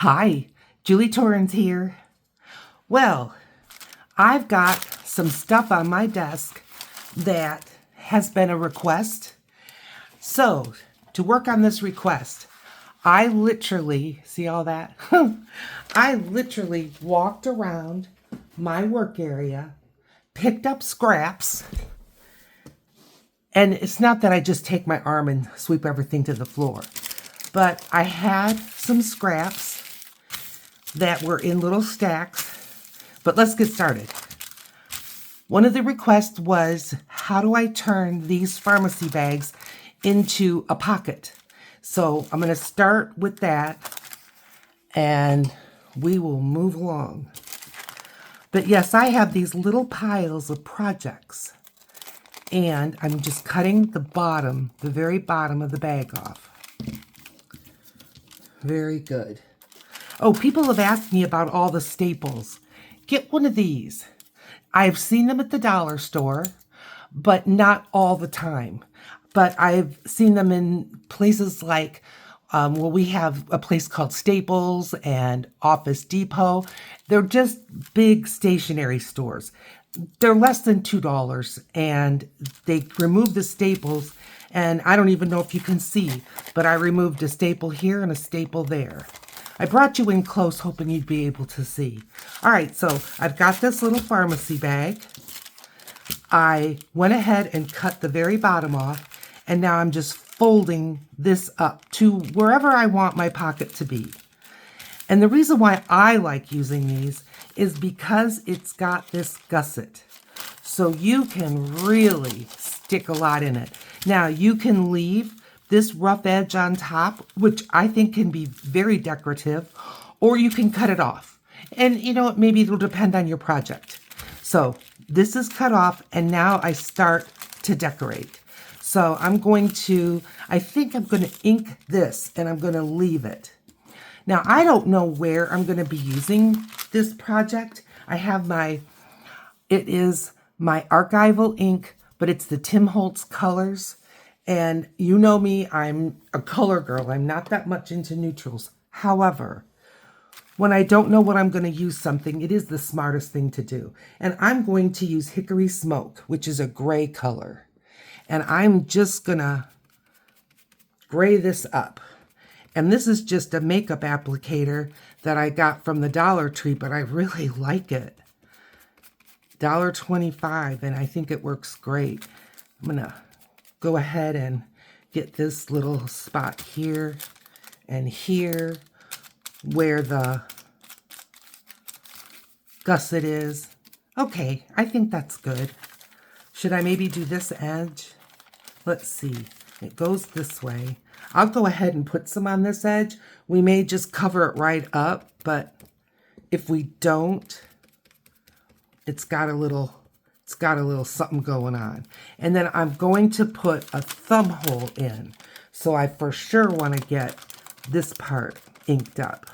Hi, Julie Torrens here. Well, I've got some stuff on my desk that has been a request. So, to work on this request, I literally, see all that? I literally walked around my work area, picked up scraps, and it's not that I just take my arm and sweep everything to the floor, but I had some scraps that were in little stacks. But let's get started. One of the requests was, how do I turn these pharmacy bags into a pocket? So I'm going to start with that and we will move along. But yes, I have these little piles of projects and I'm just cutting the bottom, the very bottom of the bag off. Very good. Oh, people have asked me about all the staples. Get one of these. I've seen them at the dollar store, but not all the time. But I've seen them in places like, we have a place called Staples and Office Depot. They're just big stationery stores. They're less than $2 and they remove the staples. And I don't even know if you can see, but I removed a staple here and a staple there. I brought you in close hoping you'd be able to see. All right, so I've got this little pharmacy bag. I went ahead and cut the very bottom off, and now I'm just folding this up to wherever I want my pocket to be. And the reason why I like using these is because it's got this gusset. So you can really stick a lot in it. Now you can leave this rough edge on top, which I think can be very decorative, or you can cut it off. And you know what, maybe it'll depend on your project. So this is cut off and now I start to decorate. So I'm going to, I think I'm going to ink this and I'm going to leave it. Now I don't know where I'm going to be using this project. I have it is my archival ink, but it's the Tim Holtz colors. And you know me, I'm a color girl. I'm not that much into neutrals. However, when I don't know what I'm going to use something, it is the smartest thing to do. And I'm going to use Hickory Smoke, which is a gray color. And I'm just going to gray this up. And this is just a makeup applicator that I got from the Dollar Tree, but I really like it. $1.25, and I think it works great. I'm going to go ahead and get this little spot here and here where the gusset is. Okay, I think that's good. Should I maybe do this edge? Let's see. It goes this way. I'll go ahead and put some on this edge. We may just cover it right up, but if we don't, it's got a little something going on. And then I'm going to put a thumb hole in. So I for sure want to get this part inked up.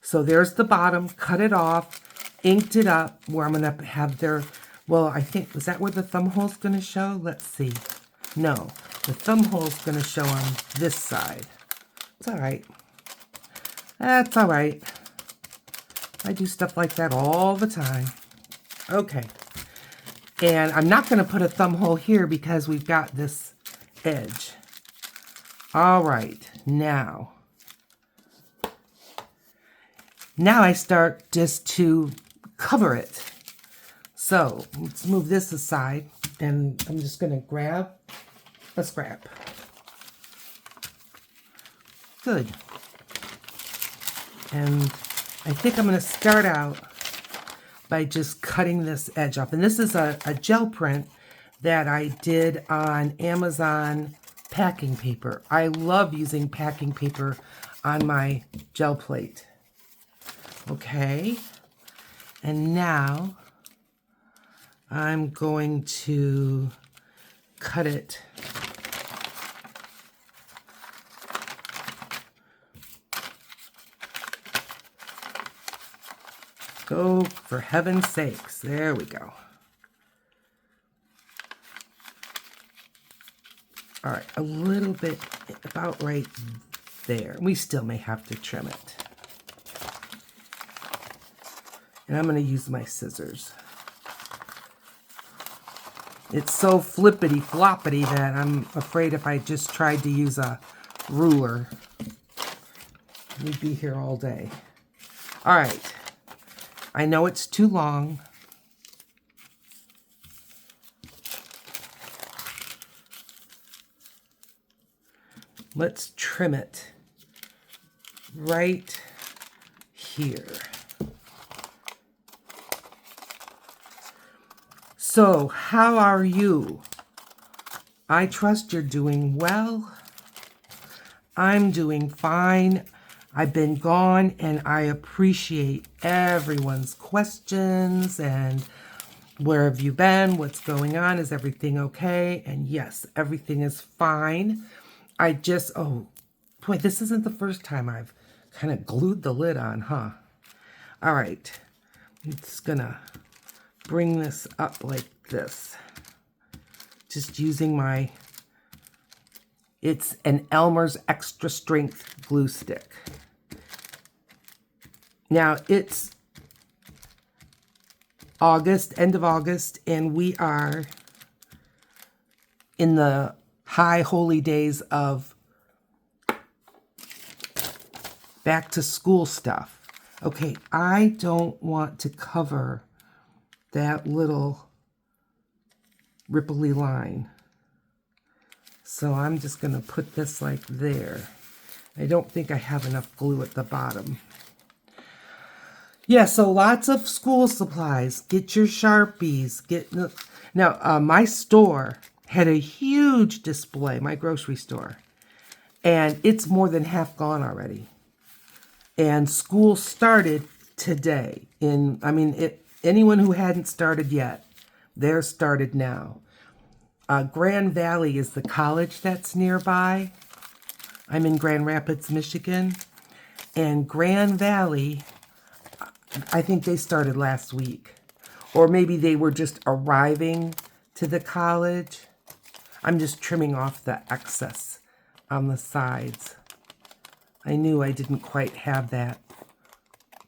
So there's the bottom, cut it off, inked it up where I'm going to have their, well, I think, is that where the thumb hole's going to show? Let's see. No, the thumb hole's going to show on this side. It's all right. That's all right. I do stuff like that all the time. Okay, and I'm not going to put a thumb hole here because we've got this edge. All right, now I start just to cover it. So let's move this aside, and I'm just going to grab a scrap. Good. And I think I'm going to start out by just cutting this edge off. And this is a gel print that I did on Amazon packing paper. I love using packing paper on my gel plate. Okay. And now I'm going to cut it. Oh, for heaven's sakes. There we go. All right, a little bit about right There. We still may have to trim it. And I'm going to use my scissors. It's so flippity floppity that I'm afraid if I just tried to use a ruler, we'd be here all day. All right. I know it's too long. Let's trim it right here. So, how are you? I trust you're doing well. I'm doing fine. I've been gone and I appreciate everyone's questions and where have you been? What's going on? Is everything okay? And yes, everything is fine. Oh boy, this isn't the first time I've kind of glued the lid on, huh? All right, I'm just gonna bring this up like this. Just using it's an Elmer's Extra Strength glue stick. Now it's August, end of August, and we are in the high holy days of back to school stuff. Okay, I don't want to cover that little ripply line. So I'm just going to put this like there. I don't think I have enough glue at the bottom. Yeah, so lots of school supplies. Get your Sharpies. Now, my store had a huge display, my grocery store. And it's more than half gone already. And school started today. Anyone who hadn't started yet, they're started now. Grand Valley is the college that's nearby. I'm in Grand Rapids, Michigan. And Grand Valley, I think they started last week. Or maybe they were just arriving to the college. I'm just trimming off the excess on the sides. I knew I didn't quite have that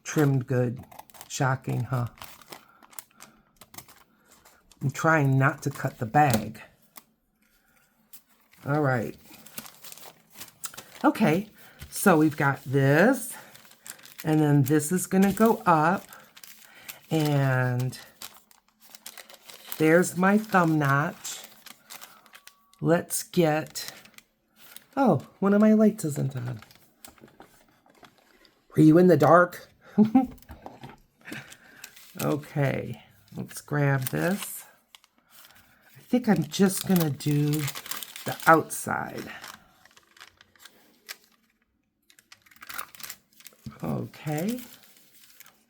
trimmed good. Shocking, huh? I'm trying not to cut the bag. All right. Okay, so we've got this, and then this is going to go up, and there's my thumb notch. Let's get, oh, one of my lights isn't on. Are you in the dark? Okay, let's grab this. I think I'm just going to do the outside. Okay,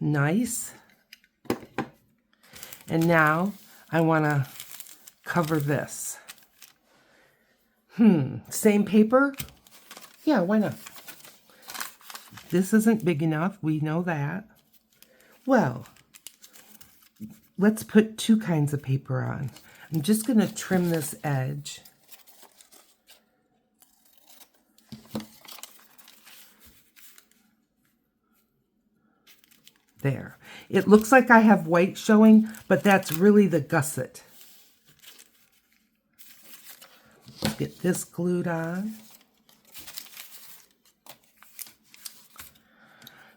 nice. And now I want to cover this. Same paper? Yeah, why not? This isn't big enough, we know that. Well, let's put two kinds of paper on. I'm just going to trim this edge. There. It looks like I have white showing, but that's really the gusset. Get this glued on.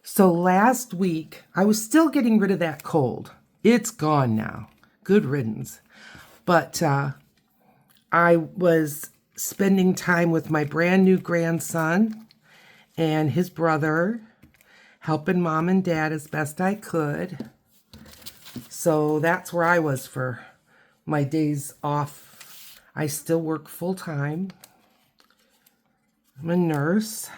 So last week, I was still getting rid of that cold. It's gone now. Good riddance. But I was spending time with my brand new grandson and his brother, helping mom and dad as best I could. So that's where I was for my days off. I still work full time. I'm a nurse.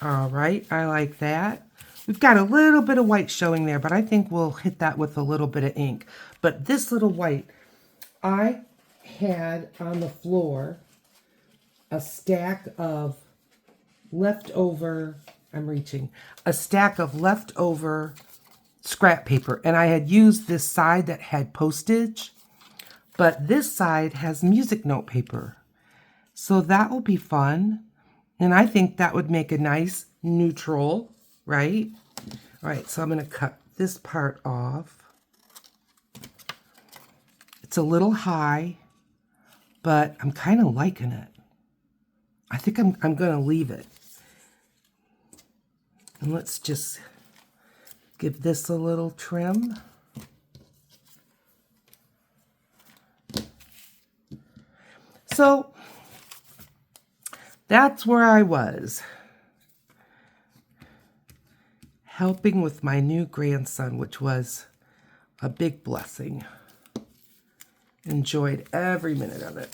All right, I like that. We've got a little bit of white showing there, but I think we'll hit that with a little bit of ink. But this little white, I had on the floor a stack of leftover, a stack of leftover scrap paper. And I had used this side that had postage, but this side has music note paper. So that will be fun. And I think that would make a nice neutral, right? All right, so I'm going to cut this part off. It's a little high, but I'm kind of liking it. I think I'm going to leave it. And let's just give this a little trim. So that's where I was, helping with my new grandson, which was a big blessing. Enjoyed every minute of it.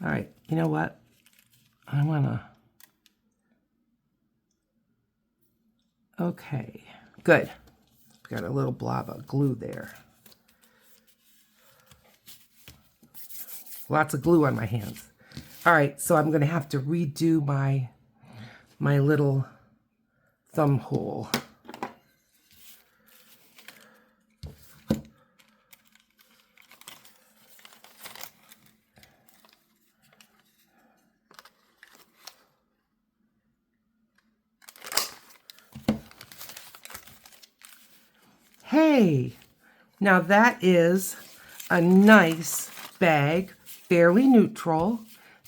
All right, you know what? I wanna, okay, good. Got a little blob of glue there. Lots of glue on my hands. All right, so I'm gonna have to redo my little thumb hole. Hey, now that is a nice bag, fairly neutral,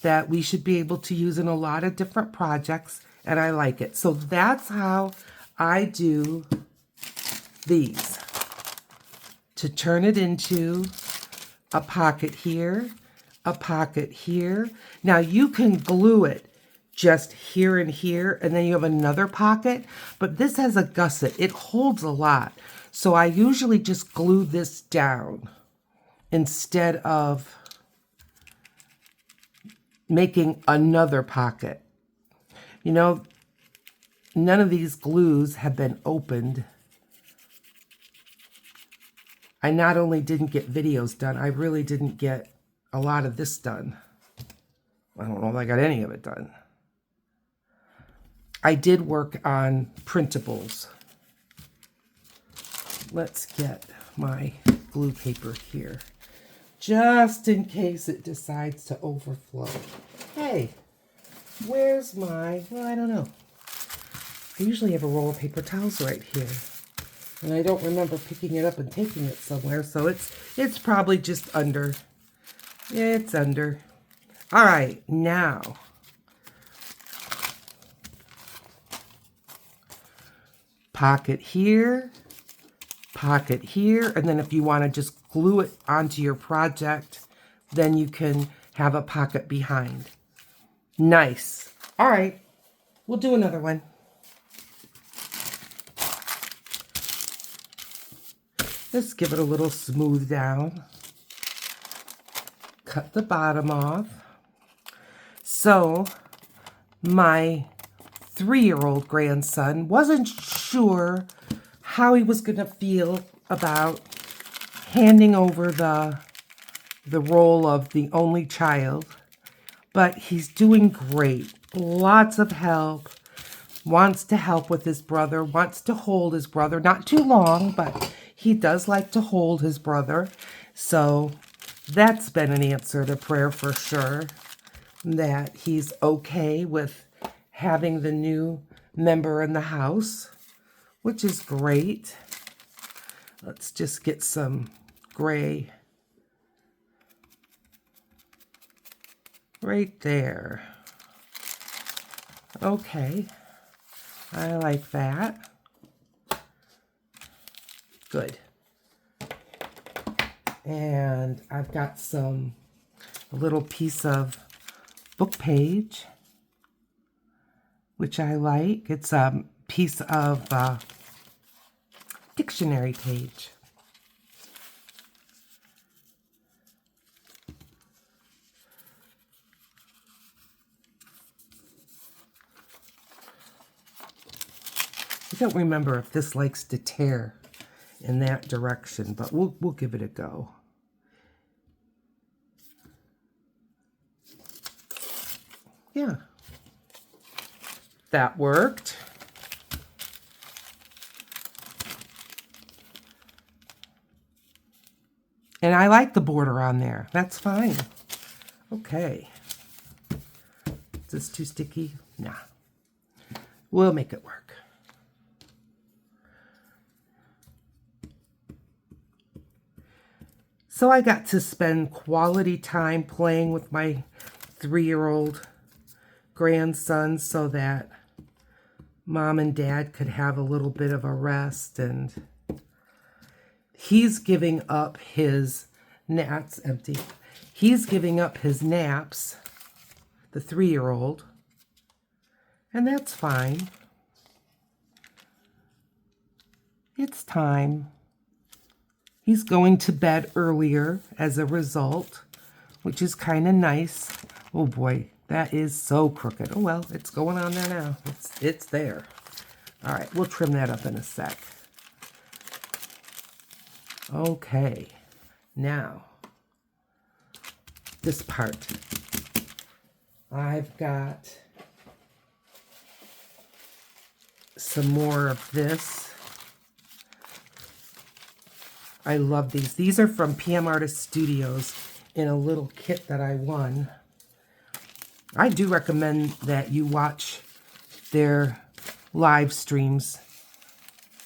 that we should be able to use in a lot of different projects, and I like it. So that's how I do these, to turn it into a pocket here, a pocket here. Now you can glue it just here and here, and then you have another pocket, but this has a gusset. It holds a lot. So I usually just glue this down instead of making another pocket. You know, none of these glues have been opened. I not only didn't get videos done, I really didn't get a lot of this done. I don't know if I got any of it done. I did work on printables. Let's get my glue paper here, just in case it decides to overflow. Hey, where's my, well, I don't know. I usually have a roll of paper towels right here, and I don't remember picking it up and taking it somewhere, so it's probably just under. It's under. All right, now pocket here, pocket here, and then if you want to just glue it onto your project, then you can have a pocket behind. Nice. All right, we'll do another one. Let's give it a little smooth down. Cut the bottom off. So my 3-year-old grandson wasn't sure how he was going to feel about handing over the role of the only child, but he's doing great. Lots of help. Wants to help with his brother, wants to hold his brother. Not too long, but he does like to hold his brother. So that's been an answer to prayer for sure, that he's okay with having the new member in the house, which is great. Let's just get some gray right there. Okay, I like that. Good. And I've got a little piece of book page, which I like. It's a piece of dictionary page. I don't remember if this likes to tear in that direction, but we'll give it a go. Yeah, that worked. And I like the border on there. That's fine. Okay. Is this too sticky? Nah. We'll make it work. So I got to spend quality time playing with my 3-year-old grandson so that Mom and Dad could have a little bit of a rest. And he's giving up his naps. Empty. He's giving up his naps, the 3-year-old. And that's fine. It's time. He's going to bed earlier as a result, which is kind of nice. Oh boy, that is so crooked. Oh well, it's going on there now. It's there. All right, we'll trim that up in a sec. Okay, now this part. I've got some more of this. I love these. These are from PM Artist Studios in a little kit that I won. I do recommend that you watch their live streams.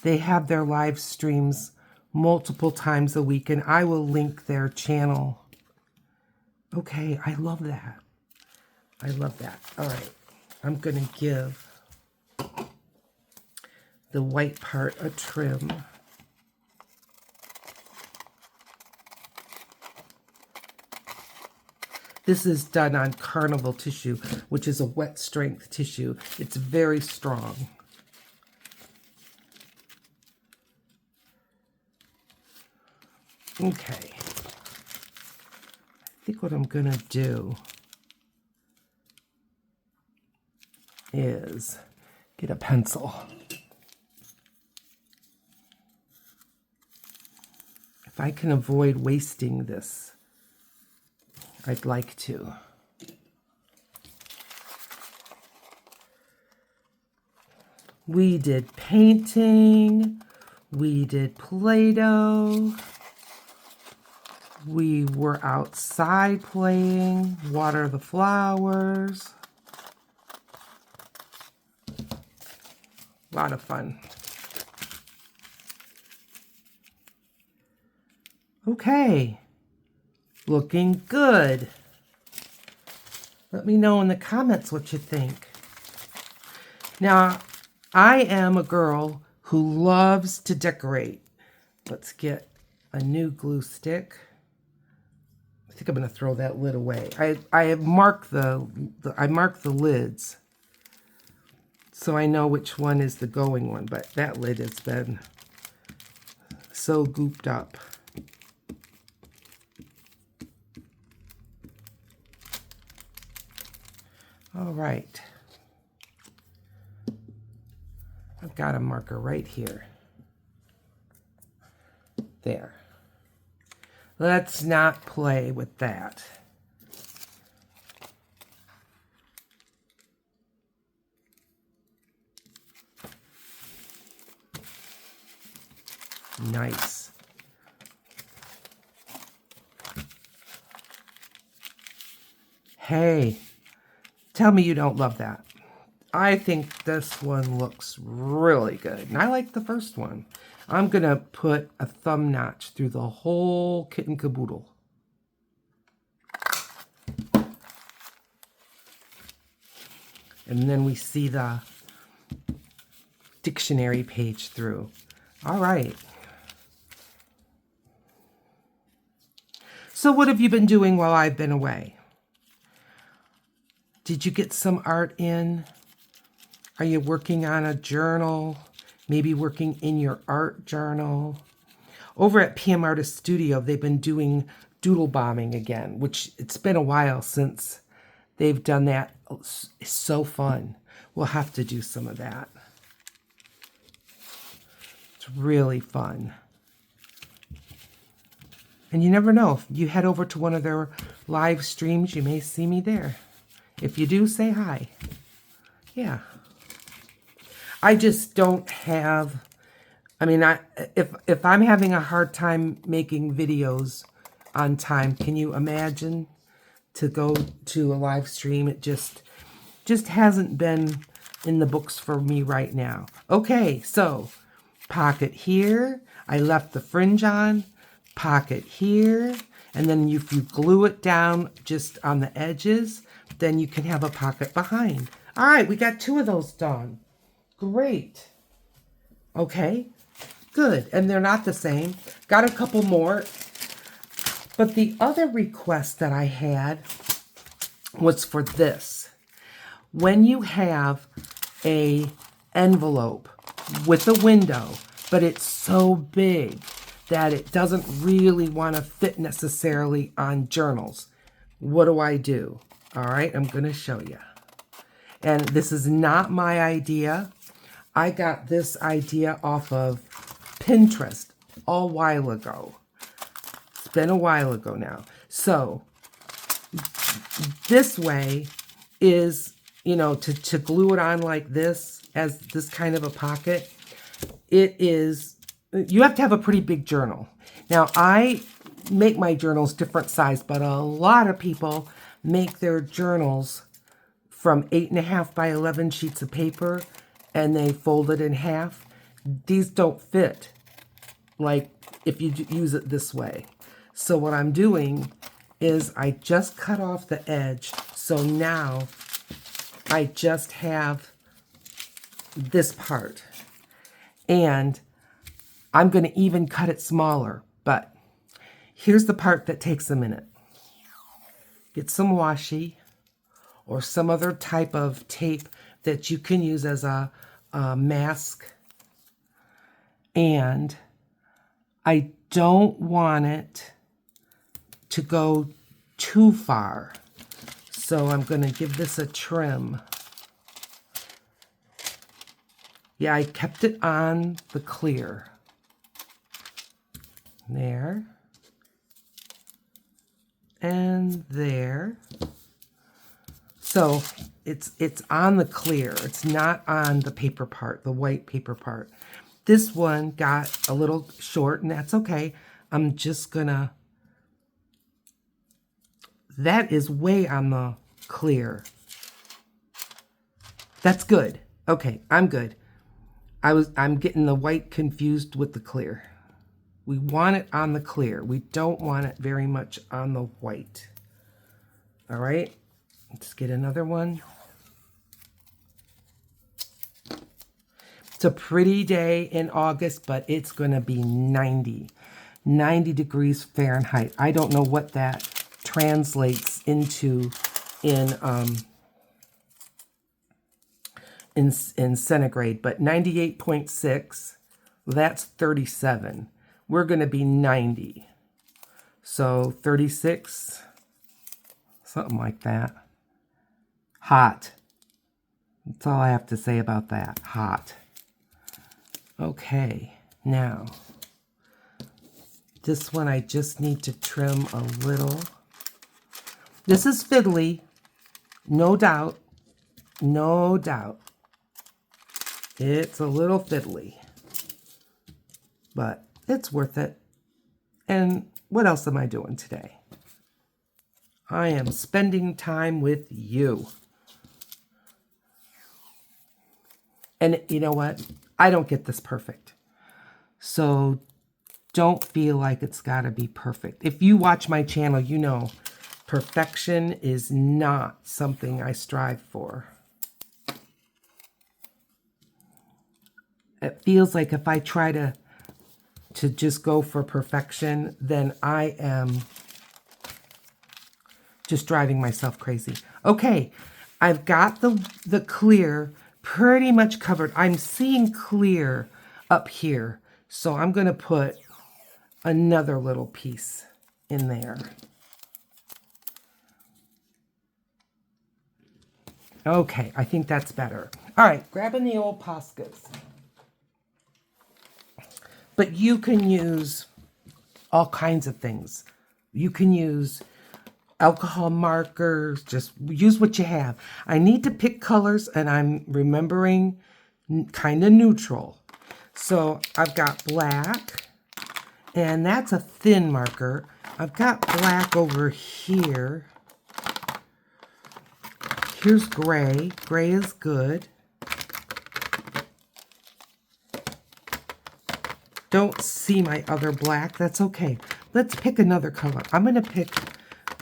They have their live streams multiple times a week, and I will link their channel. Okay, I love that. I love that. All right, I'm going to give the white part a trim. This is done on Carnival tissue, which is a wet strength tissue. It's very strong. Okay. I think what I'm going to do is get a pencil. If I can avoid wasting this, I'd like to. We did painting. We did Play-Doh. We were outside playing, water the flowers. A lot of fun. Okay. Looking good. Let me know in the comments what you think. Now, I am a girl who loves to decorate. Let's get a new glue stick. I think I'm going to throw that lid away. I have marked the lids so I know which one is the going one, but that lid has been so gooped up. All right. I've got a marker right here. There. Let's not play with that. Nice. Hey, tell me you don't love that. I think this one looks really good. And I like the first one. I'm going to put a thumb notch through the whole kit and caboodle. And then we see the dictionary page through. All right. So what have you been doing while I've been away? Did you get some art in? Are you working on a journal? Maybe working in your art journal? Over at PM Artist Studio, they've been doing doodle bombing again, which it's been a while since they've done that. It's so fun. We'll have to do some of that. It's really fun. And you never know. If you head over to one of their live streams, you may see me there. If you do, say hi. Yeah. I just don't have, I mean, if I'm having a hard time making videos on time. Can you imagine to go to a live stream? It just hasn't been in the books for me right now. Okay, so pocket here. I left the fringe on. Pocket here. And then if you glue it down just on the edges, then you can have a pocket behind. All right, we got 2 of those done. Great. Okay, good. And they're not the same. Got a couple more. But the other request that I had was for this. When you have a envelope with a window, but it's so big that it doesn't really want to fit necessarily on journals, what do? All right, I'm going to show you. And this is not my idea. I got this idea off of Pinterest a while ago. It's been a while ago now. So this way is, you know, to glue it on like this, as this kind of a pocket, it is, you have to have a pretty big journal. Now, I make my journals different size, but a lot of people make their journals from 8.5 by 11 sheets of paper, and they fold it in half. These don't fit like if you use it this way. So what I'm doing is I just cut off the edge. So now I just have this part. And I'm going to even cut it smaller. But here's the part that takes a minute. Get some washi or some other type of tape that you can use as a mask. And I don't want it to go too far. So I'm going to give this a trim. Yeah, I kept it on the clear. There. And there. So it's on the clear. It's not on the paper part, the white paper part. This one got a little short, and that's okay. I'm just gonna, that is way on the clear. That's good. Okay, I'm good. I'm getting the white confused with the clear. We want it on the clear. We don't want it very much on the white. All right, let's get another one. It's a pretty day in August, but it's going to be 90 degrees Fahrenheit. I don't know what that translates into in centigrade, but 98.6, that's 37. We're going to be 90. So 36, something like that. Hot. That's all I have to say about that. Hot. Okay, now, this one I just need to trim a little. This is fiddly, no doubt, no doubt. It's a little fiddly, but it's worth it. And what else am I doing today? I am spending time with you. And you know what? I don't get this perfect. So don't feel like it's got to be perfect. If you watch my channel, you know perfection is not something I strive for. It feels like if I try to just go for perfection, then I am just driving myself crazy. Okay, I've got the clear pretty much covered. I'm seeing clear up here. So I'm going to put another little piece in there. Okay, I think that's better. All right, grabbing the old Poscas. But you can use all kinds of things. You can use alcohol markers, just use what you have. I need to pick colors, and I'm remembering kind of neutral. So I've got black, and that's a thin marker. I've got black over here. Here's gray. Gray is good. Don't see my other black. That's okay. Let's pick another color. I'm going to pick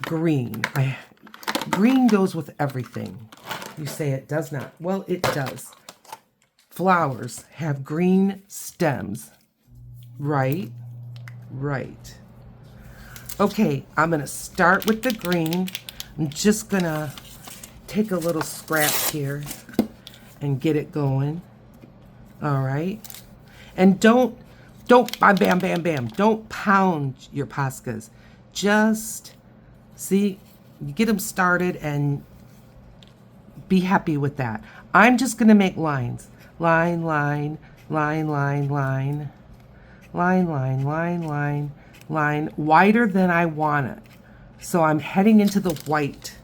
green. Green goes with everything. You say it does not. Well, it does. Flowers have green stems. Right? Right. Okay, I'm going to start with the green. I'm just going to take a little scrap here and get it going. All right. And don't bam, bam, bam, bam. Don't pound your Poscas. Just, see, you get them started and be happy with that. I'm just going to make lines. Line, line, line, line, line, line, line, line, line, line, wider than I want it. So I'm heading into the white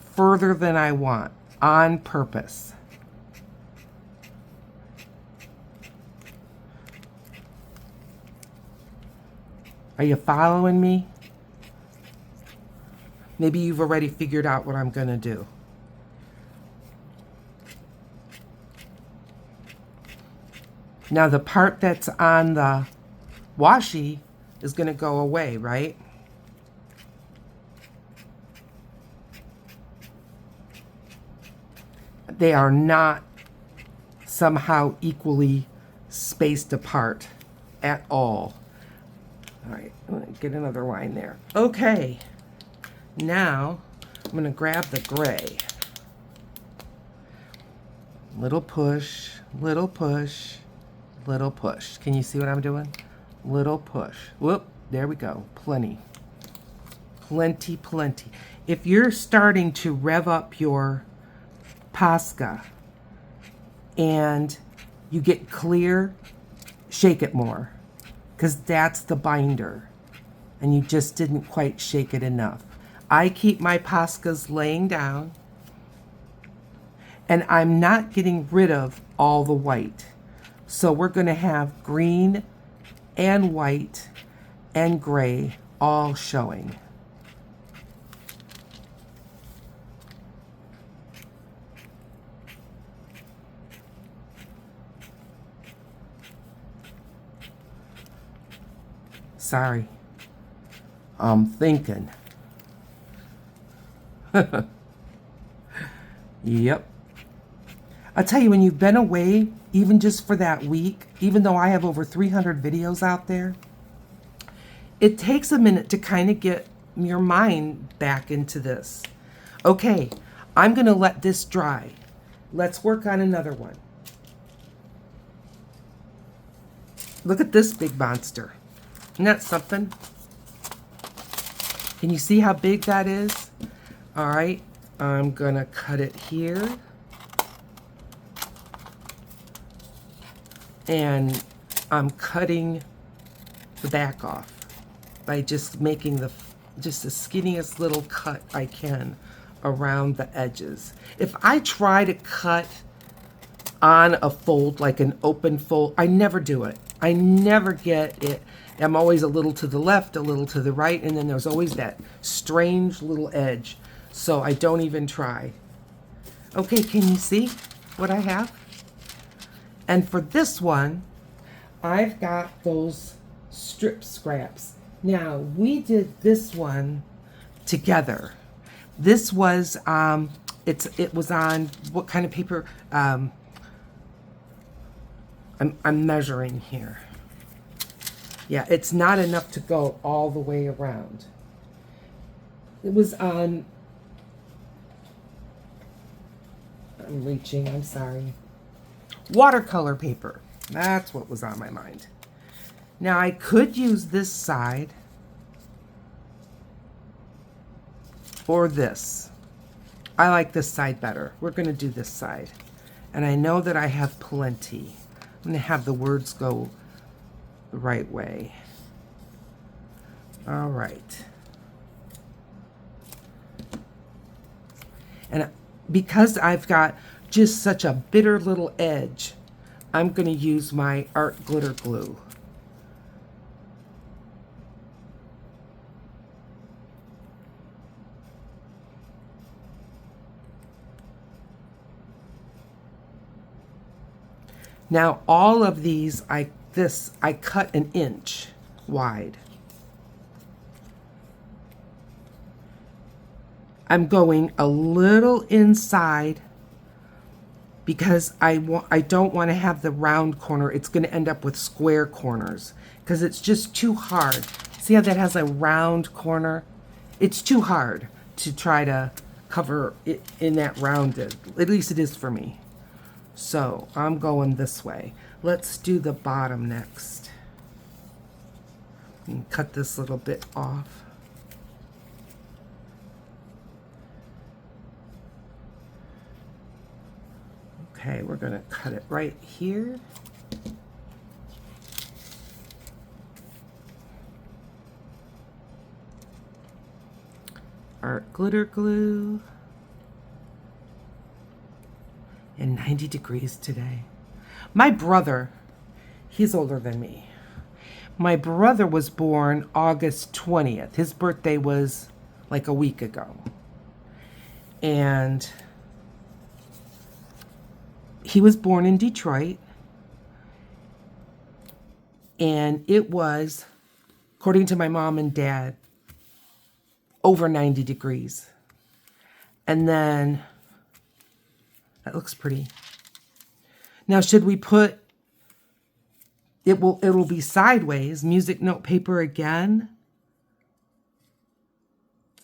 further than I want on purpose. Are you following me? Maybe you've already figured out what I'm going to do. Now the part that's on the washi is going to go away, right? They are not somehow equally spaced apart at all. All right, I'm going to get another line there. Okay, now I'm going to grab the gray. Little push, little push, little push. Can you see what I'm doing? Little push. Whoop, there we go. Plenty. Plenty, plenty. If you're starting to rev up your Posca and you get clear, shake it more, because that's the binder and you just didn't quite shake it enough. I keep my Poscas laying down and I'm not getting rid of all the white. So we're going to have green and white and gray all showing. Sorry, I'm thinking. Yep. I tell you, when you've been away, even just for that week, even though I have over 300 videos out there, it takes a minute to kind of get your mind back into this. Okay, I'm going to let this dry. Let's work on another one. Look at this big monster. Isn't that something? Can you see how big that is? All right, I'm going to cut it here. And I'm cutting the back off by just making the skinniest little cut I can around the edges. If I try to cut on a fold, like an open fold, I never do it. I never get it. I'm always a little to the left, a little to the right, and then there's always that strange little edge. So I don't even try. Okay, can you see what I have? And for this one, I've got those strip scraps. Now, we did this one together. This was, it was on, what kind of paper? I'm measuring here. Yeah, it's not enough to go all the way around. It was on, I'm reaching, I'm sorry. Watercolor paper. That's what was on my mind. Now I could use this side or this. I like this side better. We're going to do this side. And I know that I have plenty. I'm going to have the words go the right way. All right. And because I've got just such a bitter little edge, I'm going to use my art glitter glue. Now all of these, I cut 1 inch wide. I'm going a little inside because I don't want to have the round corner. It's going to end up with square corners because it's just too hard. See how that has a round corner? It's too hard to try to cover it in that rounded. At least it is for me. So I'm going this way. Let's do the bottom next. And cut this little bit off. Okay, we're going to cut it right here. Art glitter glue. And 90 degrees today. My brother, he's older than me. My brother was born August 20th. His birthday was like a week ago. And he was born in Detroit, and it was, according to my mom and dad, over 90 degrees. And then, that looks pretty. Now, should we put, it'll be sideways, music note paper again?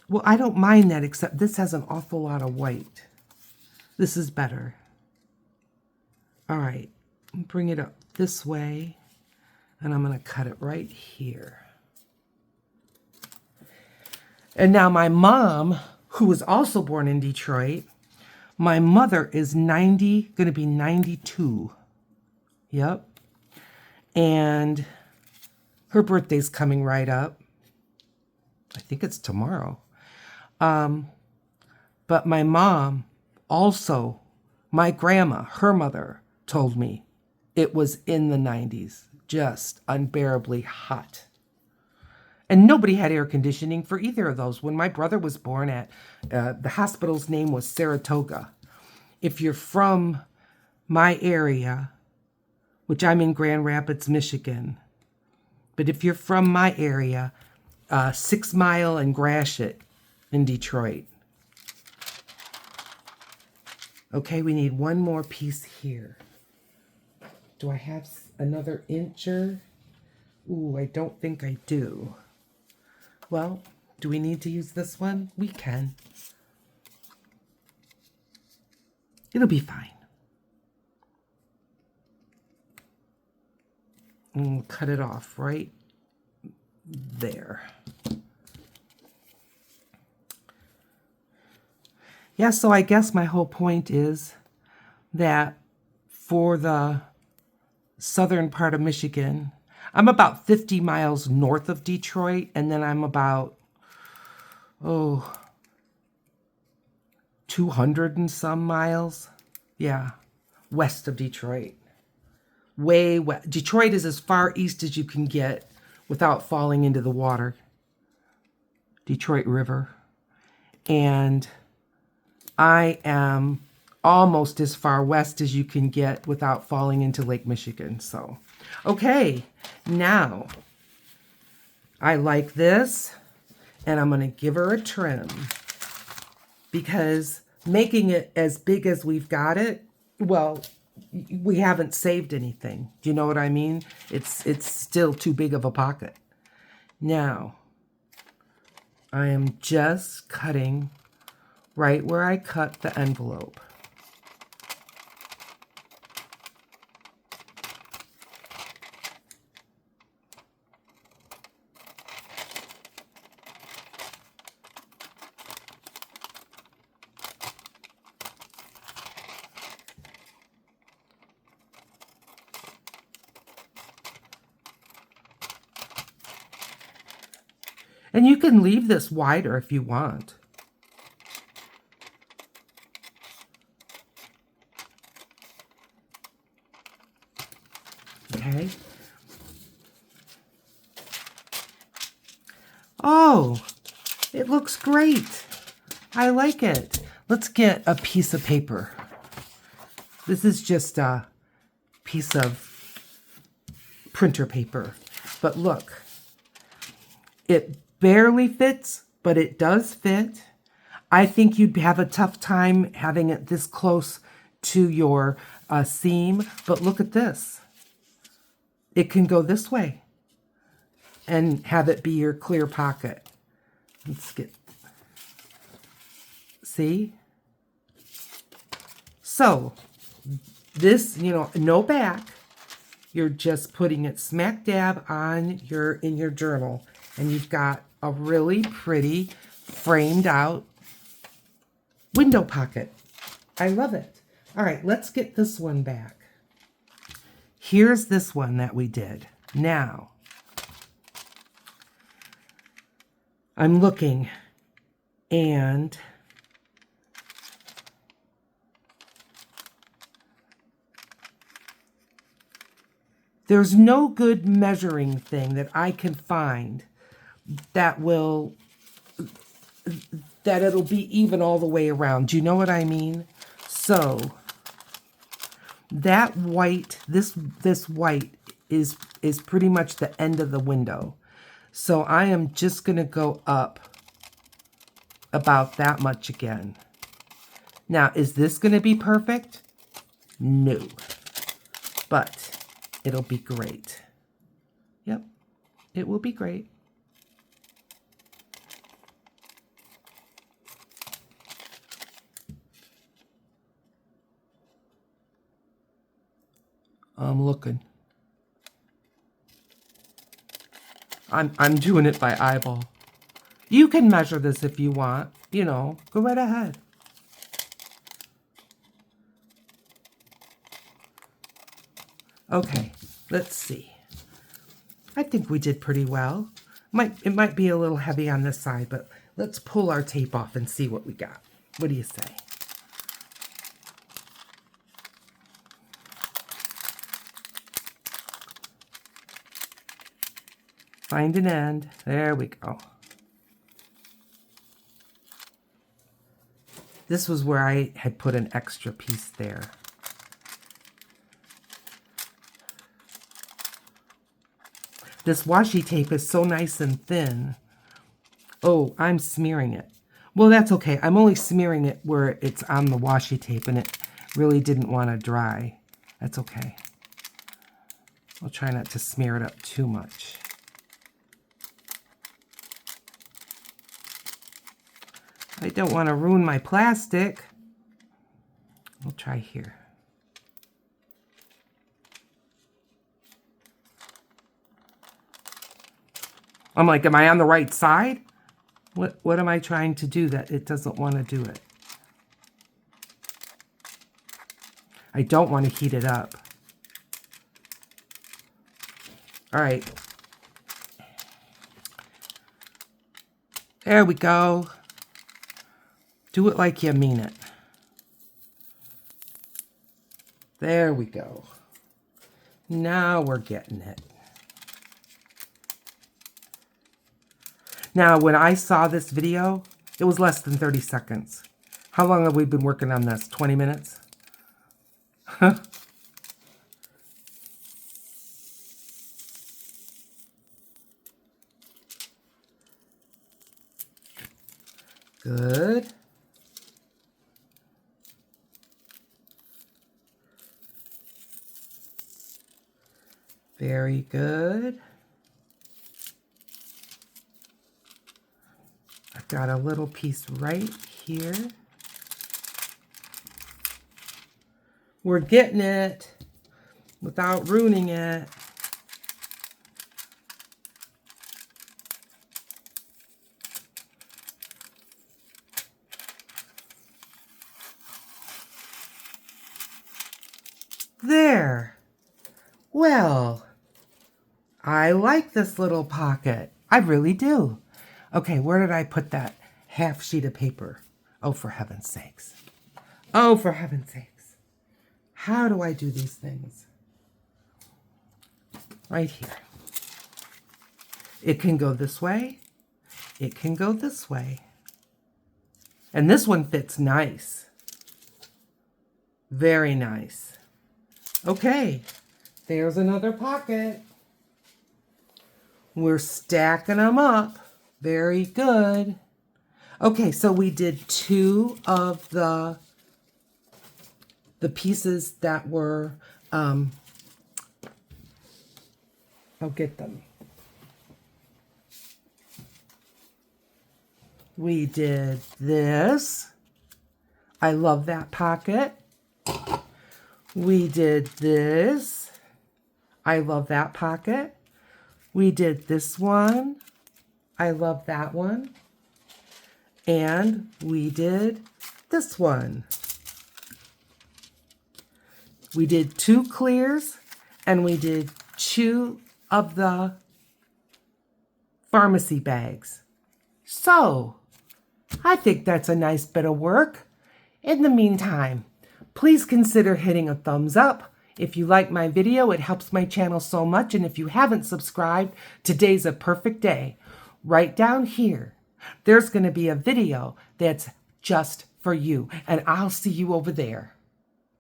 Well, I don't mind that, except this has an awful lot of white. This is better. All right, bring it up this way, and I'm going to cut it right here. And now my mom, who was also born in Detroit, my mother is 90, going to be 92. Yep. And her birthday's coming right up. I think it's tomorrow. But my mom also, my grandma, her mother, told me it was in the 90s, just unbearably hot. And nobody had air conditioning for either of those. When my brother was born at, the hospital's name was Saratoga. If you're from my area, which I'm in Grand Rapids, Michigan, but if you're from my area, 6 Mile and Gratiot in Detroit. Okay, we need one more piece here. Do I have another incher? Ooh, I don't think I do. Well, do we need to use this one? We can. It'll be fine. And we'll cut it off right there. Yeah, so I guess my whole point is that for the southern part of Michigan, I'm about 50 miles north of Detroit, and then I'm about, 200 and some miles, west of Detroit. Way west. Detroit is as far east as you can get without falling into the water. Detroit River. And I am almost as far west as you can get without falling into Lake Michigan. So, okay, now I like this, and I'm going to give her a trim because making it as big as we've got it, well, we haven't saved anything. Do you know what I mean? It's still too big of a pocket. Now, I am just cutting right where I cut the envelope. And you can leave this wider if you want. Okay. Oh, it looks great. I like it. Let's get a piece of paper. This is just a piece of printer paper. But look, it barely fits, but it does fit. I think you'd have a tough time having it this close to your seam, but look at this. It can go this way and have it be your clear pocket. Let's get, see? So, this, you know, no back. You're just putting it smack dab on in your journal, and you've got a really pretty framed out window pocket. I love it. All right, let's get this one back. Here's this one that we did. Now, I'm looking, and there's no good measuring thing that I can find that it'll be even all the way around. Do you know what I mean? So that white, this white is pretty much the end of the window. So I am just going to go up about that much again. Now, is this going to be perfect? No. But it'll be great. Yep, it will be great. I'm looking. I'm doing it by eyeball. You can measure this if you want. You know, go right ahead. Okay, let's see. I think we did pretty well. It might be a little heavy on this side, but let's pull our tape off and see what we got. What do you say? Find an end. There we go. This was where I had put an extra piece there. This washi tape is so nice and thin. Oh, I'm smearing it. Well, that's okay. I'm only smearing it where it's on the washi tape and it really didn't want to dry. That's okay. I'll try not to smear it up too much. I don't want to ruin my plastic. I'll try here. I'm like, am I on the right side? What am I trying to do that it doesn't want to do it? I don't want to heat it up. All right. There we go. Do it like you mean it. There we go. Now we're getting it. Now, when I saw this video, it was less than 30 seconds. How long have we been working on this? 20 minutes? Good. Very good. I've got a little piece right here. We're getting it without ruining it. There. Well, I like this little pocket. I really do. Okay, where did I put that half sheet of paper? Oh, for heaven's sakes. Oh, for heaven's sakes. How do I do these things? Right here. It can go this way. It can go this way. And this one fits nice. Very nice. Okay, There's another pocket. We're stacking them up. Very good. Okay, so we did 2 of the pieces that were, I'll get them. We did this. I love that pocket. We did this. I love that pocket. We did this one. I love that one. And we did this one. We did 2 clears and we did 2 of the pharmacy bags. So, I think that's a nice bit of work. In the meantime, please consider hitting a thumbs up. If you like my video, it helps my channel so much. And if you haven't subscribed, today's a perfect day. Right down here, there's going to be a video that's just for you. And I'll see you over there.